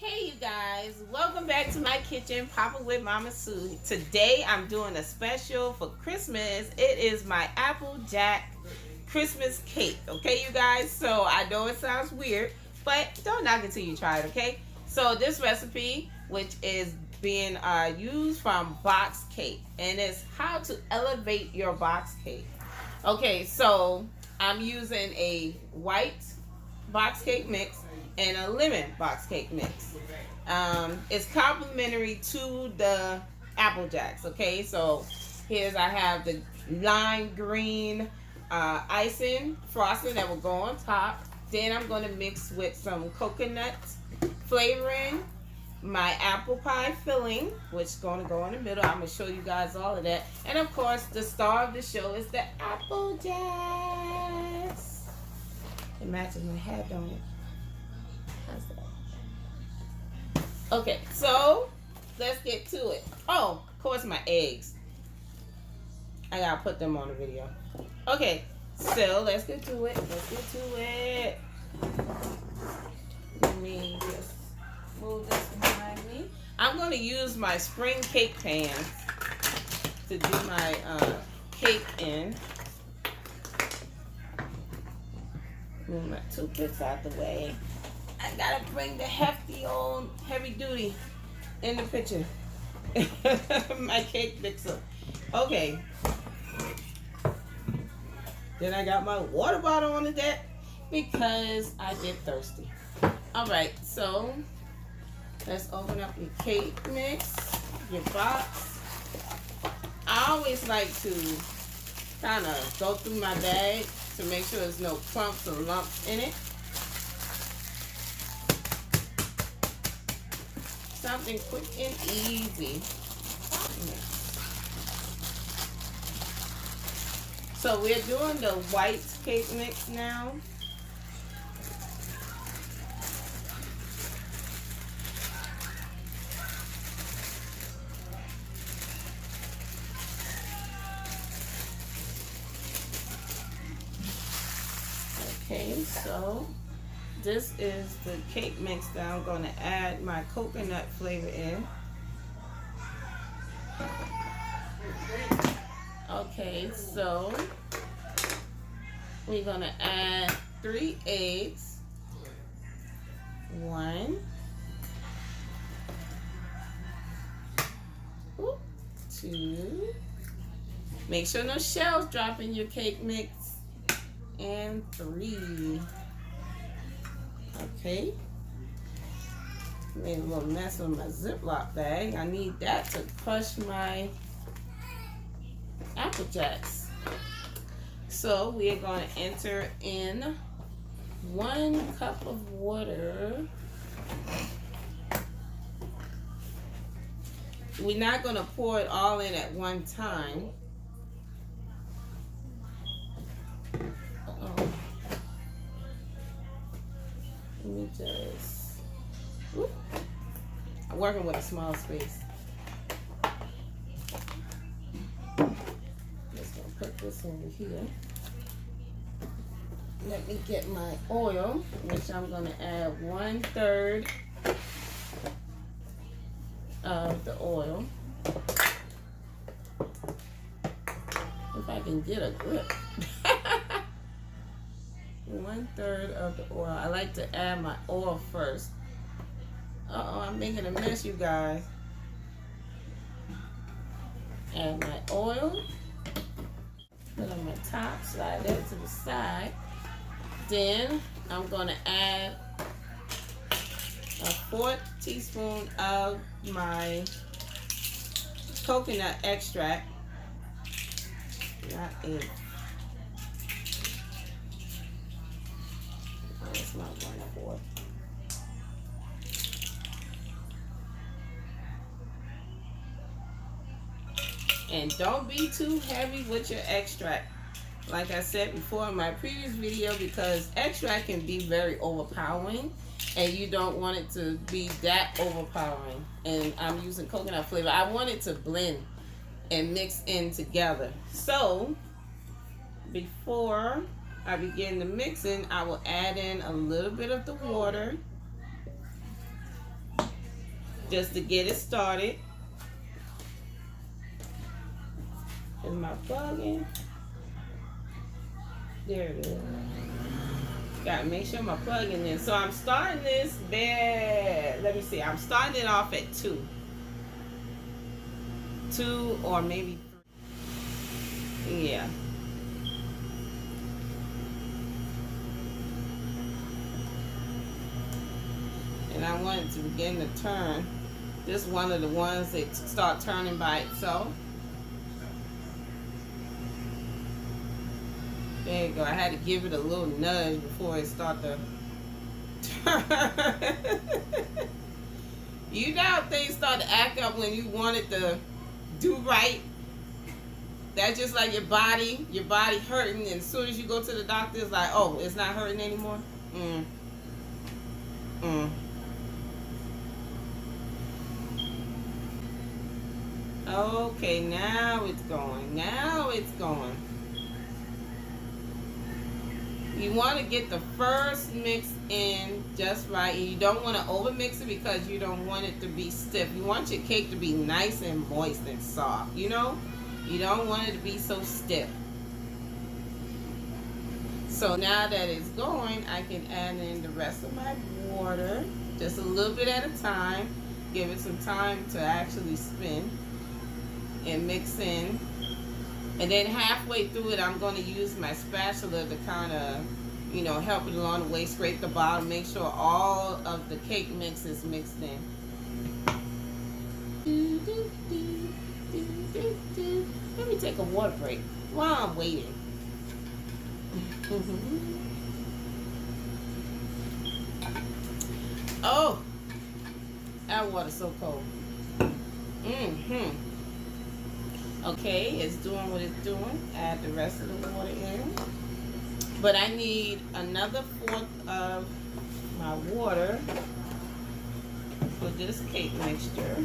Hey you guys, welcome back to my kitchen, Papa with Mama Sue. Today I'm doing a special for Christmas. It is my AppleJack Christmas cake, okay you guys? So I know it sounds weird, but don't knock it till you try it, okay? So this recipe, which is being used from box cake, and it's how to elevate your box cake. Okay, so I'm using a white box cake mix and a lemon box cake mix. It's complementary to the Apple Jacks. Okay, so I have the lime green icing frosting that will go on top. Then I'm going to mix with some coconut flavoring, my apple pie filling, which is going to go in the middle. I'm going to show you guys all of that. And of course, the star of the show is the Apple Jacks. It matches my hat, don't it? How's that? Okay, so let's get to it. Oh, of course, my eggs. I gotta put them on the video. Okay, so let's get to it. Let me just move this behind me. I'm gonna use my spring cake pan to do my cake in. Move my toothpicks out the way. I gotta bring the hefty old heavy duty in the picture. My cake mixer. Okay. Then I got my water bottle on the deck because I get thirsty. Alright, so let's open up your cake mix, your box. I always like to kind of go through my bag to make sure there's no clumps or lumps in it. Something quick and easy. So we're doing the white cake mix now. Okay, so this is the cake mix that I'm going to add my coconut flavor in. Okay, so we're going to add 3 eggs. 1, 2. Make sure no shells drop in your cake mix. And 3. Okay. Made a little mess with my Ziploc bag. I need that to crush my Apple Jacks. So we are going to enter in 1 cup of water. We're not going to pour it all in at one time. Let me just, whoop. I'm working with a small space. Just gonna put this over here. Let me get my oil, which I'm gonna add 1/3 of the oil. If I can get a grip. 1/3 of the oil. I like to add my oil first. Uh-oh, I'm making a mess, you guys. Add my oil. Put on my top, slide that to the side. Then I'm going to add a 4th teaspoon of my coconut extract. Not a It's not 1/4. And don't be too heavy with your extract. Like I said before in my previous video, because extract can be very overpowering and you don't want it to be that overpowering. And I'm using coconut flavor. I want it to blend and mix in together. So before I begin the mixing, I will add in a little bit of the water. just to get it started. Is my plug in? There it is. Gotta make sure my plug in there. So I'm starting this bed. Let me see. I'm starting it off at 2. 2 or maybe 3. Yeah. And I want it to begin to turn. This is one of the ones that start turning by itself. There you go. I had to give it a little nudge before it started to turn. You know how things start to act up when you want it to do right? That's just like your body hurting, and as soon as you go to the doctor, it's like, oh, it's not hurting anymore. Okay, now it's going. Now it's going. You want to get the first mix in just right. You don't want to over mix it because you don't want it to be stiff. You want your cake to be nice and moist and soft, you know? You don't want it to be so stiff. So now that it's going, I can add in the rest of my water, just a little bit at a time. Give it some time to actually spin and mix in. And then halfway through it, I'm going to use my spatula to kind of, you know, help it along the way, scrape the bottom, make sure all of the cake mix is mixed in. Let me take a water break while I'm waiting. Oh, that water's so cold. Okay, it's doing what it's doing. Add the rest of the water in. But I need another 1/4 of my water for this cake mixture.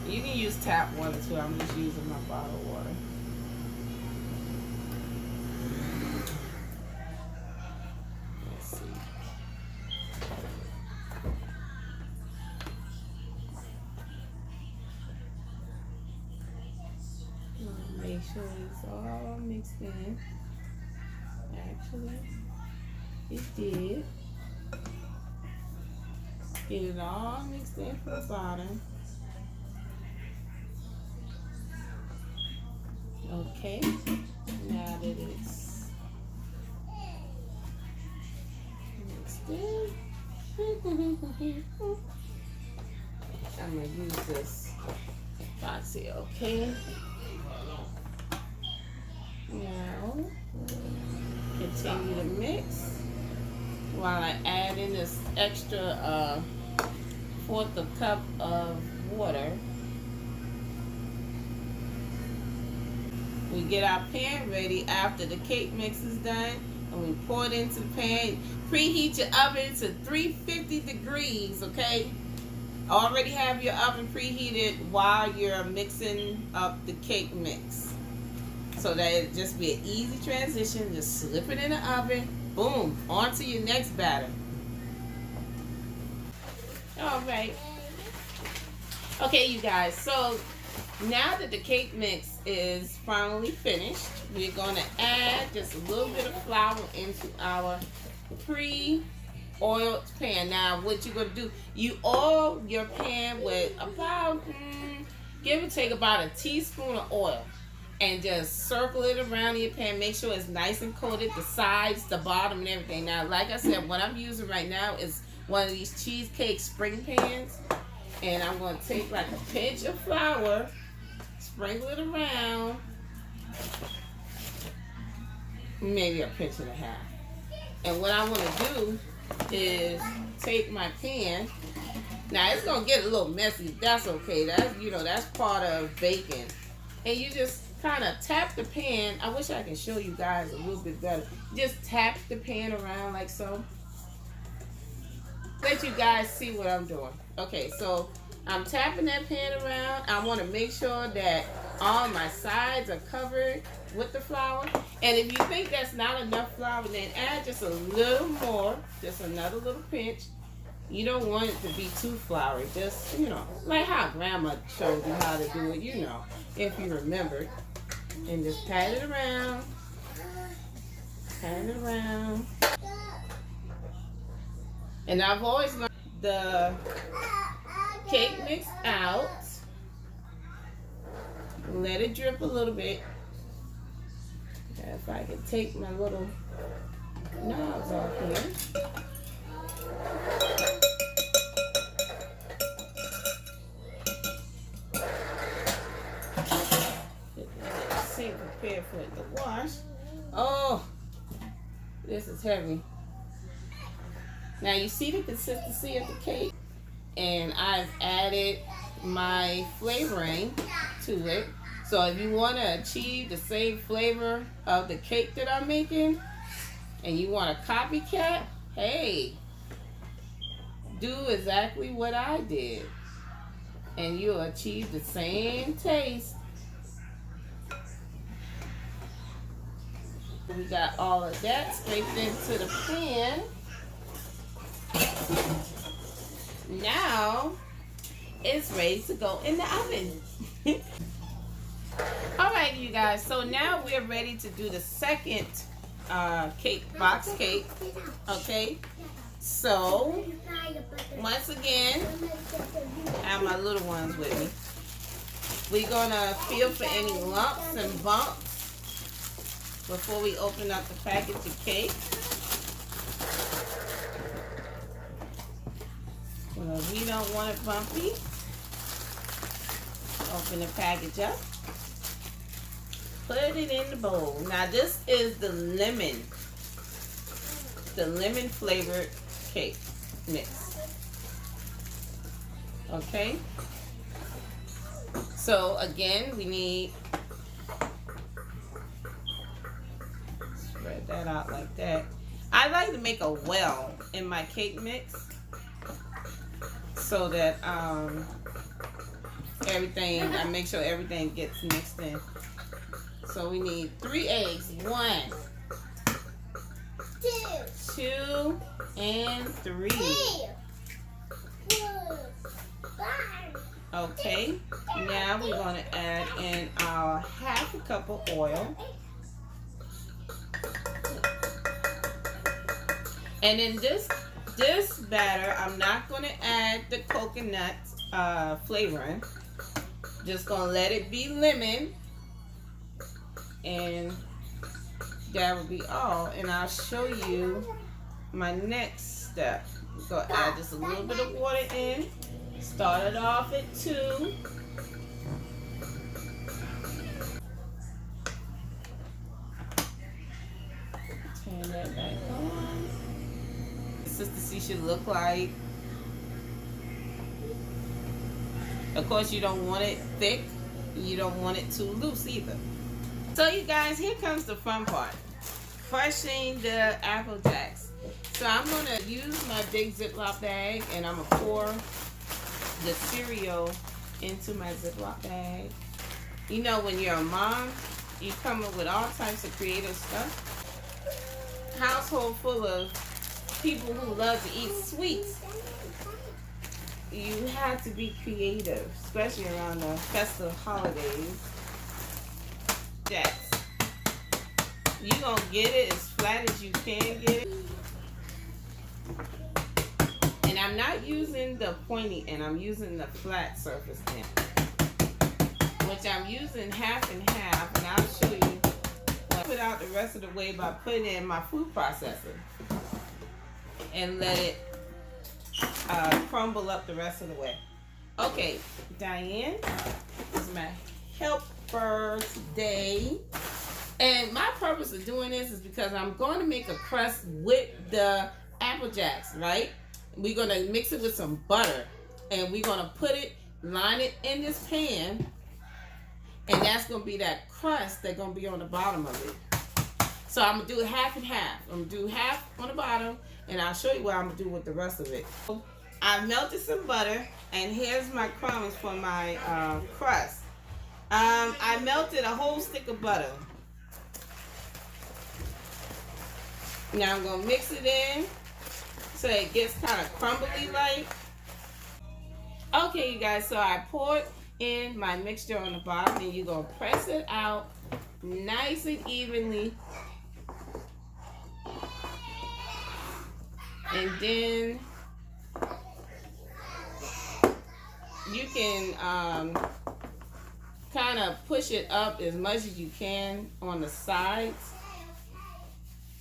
You can use tap water too. I'm just using my bottled water. Make sure it's all mixed in. Actually, it did. Get it all mixed in from the bottom. Okay, now that it's mixed in, I'm going to use this box here, okay? Now, continue to mix while I add in this extra 1/4 cup of water. We get our pan ready after the cake mix is done, and we pour it into the pan. Preheat your oven to 350 degrees, okay? Already have your oven preheated while you're mixing up the cake mix, so that it just be an easy transition. Just slip it in the oven, boom, onto your next batter. All right. Okay, you guys, so now that the cake mix is finally finished, we're going to add just a little bit of flour into our pre-oiled pan. Now, what you're going to do, you oil your pan with about, give or take about a teaspoon of oil. And just circle it around your pan. Make sure it's nice and coated, the sides, the bottom, and everything. Now, like I said, what I'm using right now is one of these cheesecake spring pans. And I'm going to take like a pinch of flour, sprinkle it around, maybe a pinch and a half. And what I want to do is take my pan. Now, it's going to get a little messy. That's okay. That's, you know, that's part of baking. And you just kind of tap the pan. I wish I can show you guys a little bit better. Just tap the pan around like so. Let you guys see what I'm doing. Okay, so I'm tapping that pan around. I want to make sure that All my sides are covered with the flour. And if you think that's not enough flour, then add just a little more, just another little pinch. You don't want it to be too floury. Just, you know, like how Grandma showed you how to do it, you know, if you remember. And just pat it around. Pat it around. And I've always learned the cake mix out. Let it drip a little bit. If I can take my little knobs off here. Sink prepared for it to wash. Oh, this is heavy. Now you see the consistency of the cake, and I've added my flavoring to it. So if you want to achieve the same flavor of the cake that I'm making, and you want a copycat, hey, do exactly what I did, and you'll achieve the same taste. We got all of that scraped into the pan. Now it's ready to go in the oven. Alright, you guys, so now we're ready to do the second cake, box cake. Okay, so once again, I have my little ones with me. We're gonna feel for any lumps and bumps before we open up the package of cake. Well, we don't want it bumpy. Open the package up. Put it in the bowl. Now this is the lemon flavored cake mix. Okay. So again, we need, spread that out like that. I like to make a well in my cake mix so that I make sure everything gets mixed in. So we need 3 eggs. 1, 2, and 3. Okay, now we're going to add in our half a cup of oil. And in this batter, I'm not going to add the coconut flavoring. Just going to let it be lemon. And that will be all. And I'll show you my next step. So add just a little bit of water in. Start it off at 2. Turn that back on. Consistency should look like. Of course, you don't want it thick. You don't want it too loose either. So you guys, here comes the fun part. Crushing the AppleJacks. So I'm going to use my big Ziploc bag, and I'm going to pour the cereal into my Ziploc bag. You know, when you're a mom, you come up with all types of creative stuff. Household full of people who love to eat sweets. You have to be creative, especially around the festive holidays. Jacks. You're going to get it as flat as you can get it. And I'm not using the pointy end, I'm using the flat surface end. Which I'm using half and half, and I'll show you. I'll put out the rest of the way by putting it in my food processor. And let it crumble up the rest of the way. Okay, Diane is my helper today. And my purpose of doing this is because I'm going to make a crust with the AppleJacks, right? We're going to mix it with some butter. And we're going to put it, line it in this pan. And that's going to be that crust that's going to be on the bottom of it. So I'm going to do half and half. I'm going to do half on the bottom. And I'll show you what I'm going to do with the rest of it. I've melted some butter. And here's my crumbs for my crust. I melted a whole stick of butter. Now I'm gonna mix it in so it gets kind of crumbly like. Okay, you guys, so I poured in my mixture on the bottom, and you're gonna press it out nice and evenly. And then you can kind of push it up as much as you can on the sides.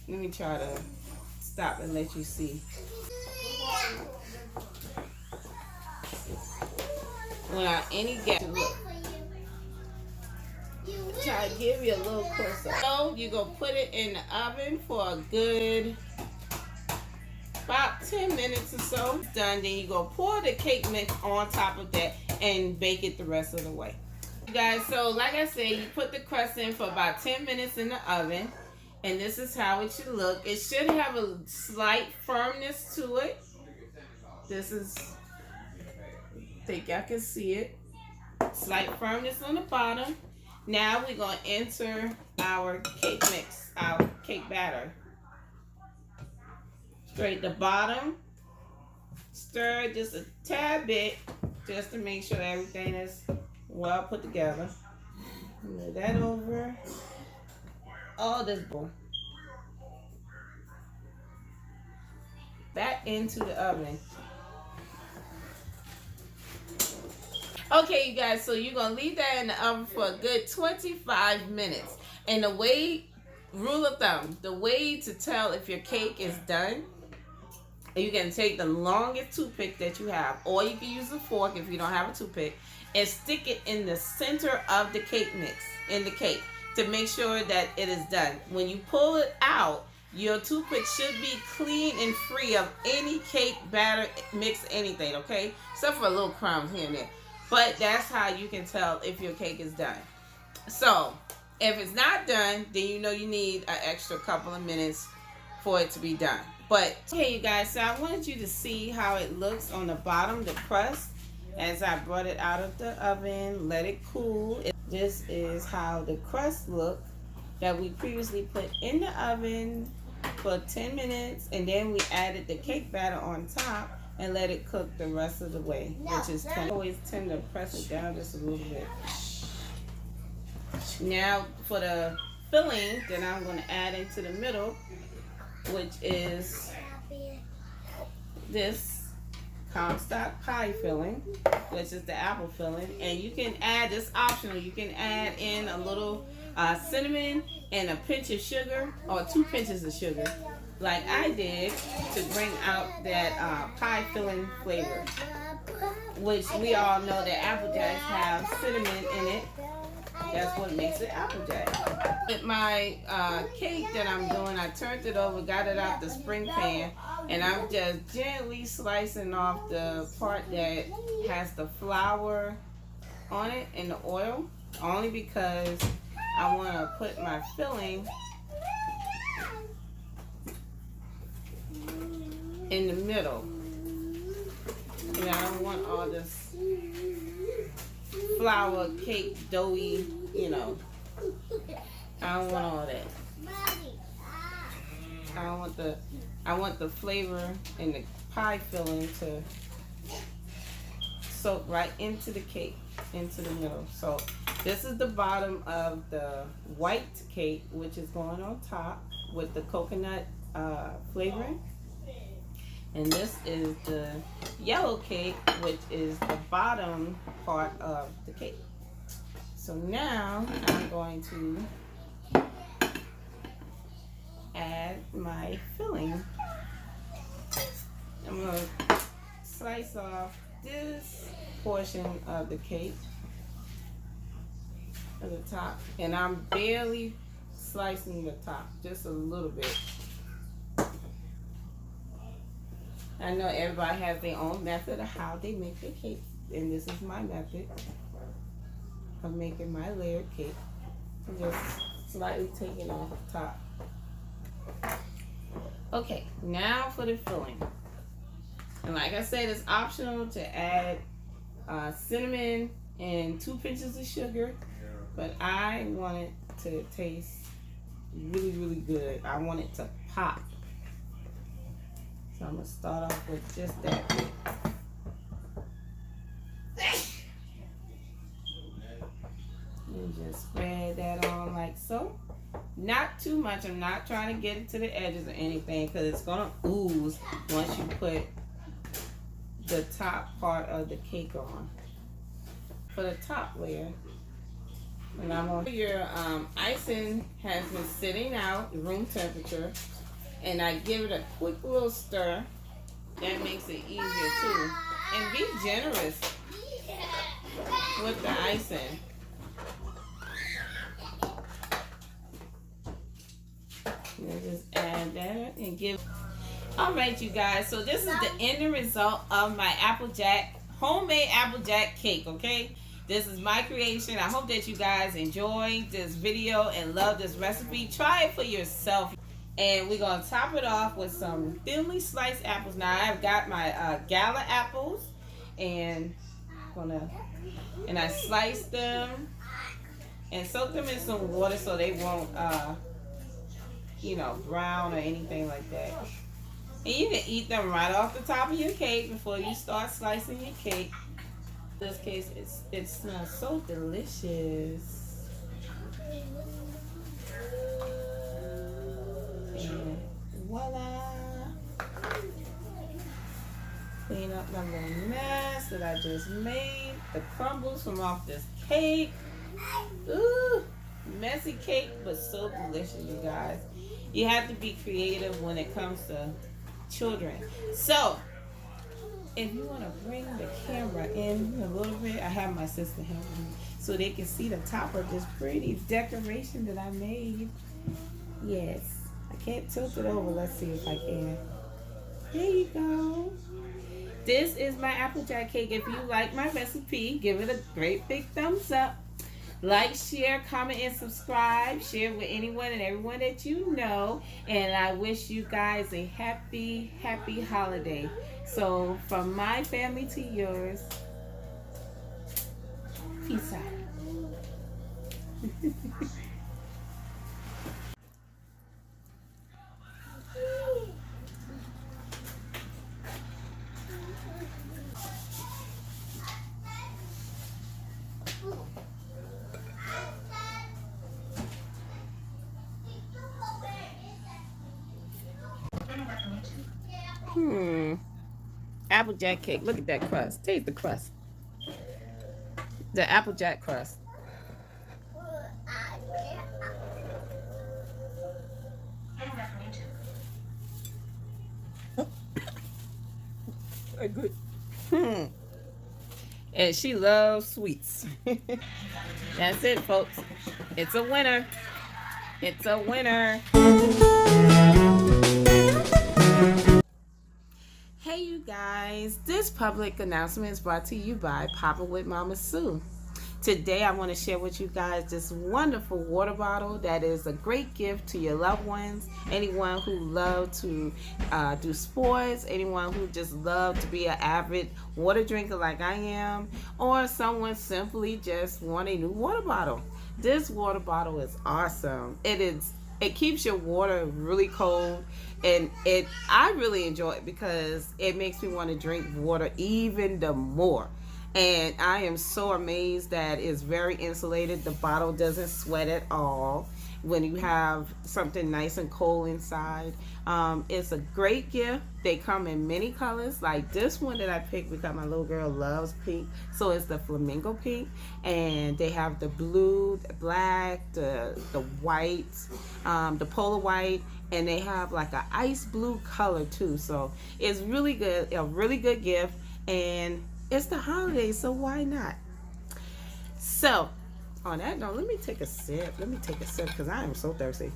Let me try to stop and let you see. Without any gap. Look. Try to give you a little closer. So you're going to put it in the oven for a good about 10 minutes or so. It's done. Then you're going to pour the cake mix on top of that and bake it the rest of the way. You guys, so like I said, you put the crust in for about 10 minutes in the oven. And this is how it should look. It should have a slight firmness to it. This is, I think y'all can see it. Slight firmness on the bottom. Now we're going to enter our cake mix, our cake batter. Straight the bottom. Stir just a tad bit just to make sure everything is well put together. Move that over. All this bowl. Back into the oven. Okay, you guys, so you're going to leave that in the oven for a good 25 minutes. And the way, rule of thumb, the way to tell if your cake is done, you can take the longest toothpick that you have, or you can use a fork if you don't have a toothpick, and stick it in the center of the cake mix, in the cake, to make sure that it is done. When you pull it out, your toothpick should be clean and free of any cake batter, mix, anything, okay? Except for a little crumbs here and there. But that's how you can tell if your cake is done. So, if it's not done, then you know you need an extra couple of minutes for it to be done. But, okay, you guys, so I wanted you to see how it looks on the bottom, the crust, as I brought it out of the oven, let it cool. This is how the crust looked that we previously put in the oven for 10 minutes, and then we added the cake batter on top and let it cook the rest of the way, which is 20. I always tend to press it down just a little bit. Now for the filling that I'm going to add into the middle, which is this Comstock pie filling, which is the apple filling. And you can add, this optional, you can add in a little cinnamon and a pinch of sugar, or 2 pinches of sugar, like I did, to bring out that pie filling flavor, which we all know that AppleJacks have cinnamon in it. That's what makes it AppleJack. With my cake that I'm doing, I turned it over, got it out the spring pan, and I'm just gently slicing off the part that has the flour on it and the oil, only because I want to put my filling in the middle. And I don't want all this flour cake doughy, you know. I don't want all that. I want the flavor and the pie filling to soak right into the cake, into the middle. So this is the bottom of the white cake, which is going on top with the coconut flavoring. And this is the yellow cake, which is the bottom part of the cake. So now I'm going to add my filling. I'm going to slice off this portion of the cake at the top. And I'm barely slicing the top, just a little bit. I know everybody has their own method of how they make their cake, and this is my method of making my layered cake. I'm just slightly taking off the top. Okay, now for the filling. And like I said, it's optional to add cinnamon and 2 pinches of sugar but I want it to taste really, really good. I want it to pop. So I'm gonna start off with just that bit. And just spread that on like so. Not too much. I'm not trying to get it to the edges or anything because it's gonna ooze once you put the top part of the cake on. For the top layer, and I'm on your icing has been sitting out room temperature, and I give it a quick little stir. That makes it easier too. And be generous with the icing. And just add that and give. All right, you guys. So this is the end result of my AppleJack, homemade AppleJack cake. Okay, this is my creation. I hope that you guys enjoyed this video and love this recipe. Try it for yourself. And we're gonna top it off with some thinly sliced apples. Now I've got my gala apples, and I sliced them and soaked them in some water so they won't, you know, brown or anything like that. And you can eat them right off the top of your cake before you start slicing your cake. In this case, it smells so delicious. And voila! Clean up my little mess that I just made. The crumbles from off this cake. Ooh, messy cake, but so delicious, you guys. You have to be creative when it comes to children. So, if you want to bring the camera in a little bit, I have my sister help me so they can see the top of this pretty decoration that I made. Yes, I can't tilt it over. Let's see if I can. There you go. This is my AppleJack cake. If you like my recipe, give it a great big thumbs up. Like, share, comment, and subscribe. Share with anyone and everyone that you know. And I wish you guys a happy, happy holiday. So, from my family to yours, peace out. AppleJack cake. Look at that crust. Taste the crust. The AppleJack crust. Good. And she loves sweets. That's it, folks. It's a winner. It's a winner. Hey you guys, this public announcement is brought to you by Papa with Mama Sue. Today I want to share with you guys this wonderful water bottle that is a great gift to your loved ones, anyone who loves to do sports, anyone who just loves to be an avid water drinker like I am, or someone simply just want a new water bottle. This water bottle is awesome. It keeps your water really cold, and I really enjoy it because it makes me want to drink water even the more. And I am so amazed that it's very insulated. The bottle doesn't sweat at all when you have something nice and cold inside. It's a great gift. They come in many colors, like this one that I picked because my little girl loves pink. So it's the flamingo pink, and they have the blue, the black, the white, the polar white, and they have like an ice blue color too. So it's really good, a really good gift, and it's the holidays, so why not? So on that note, let me take a sip. Let me take a sip because I am so thirsty.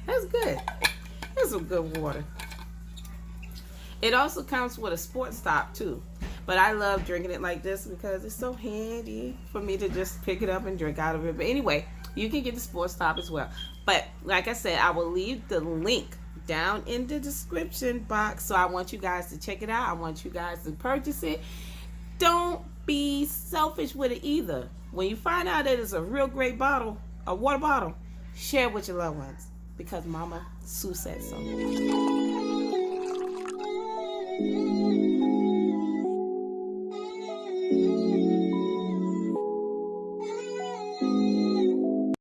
That's good. That's some good water. It also comes with a sports top too, but I love drinking it like this because it's so handy for me to just pick it up and drink out of it. But anyway, you can get the sports top as well. But like I said, I will leave the link down in the description box. So I want you guys to check it out. I want you guys to purchase it. Don't be selfish with it either. When you find out that it's a real great bottle, a water bottle, share it with your loved ones, because Mama Sue said so.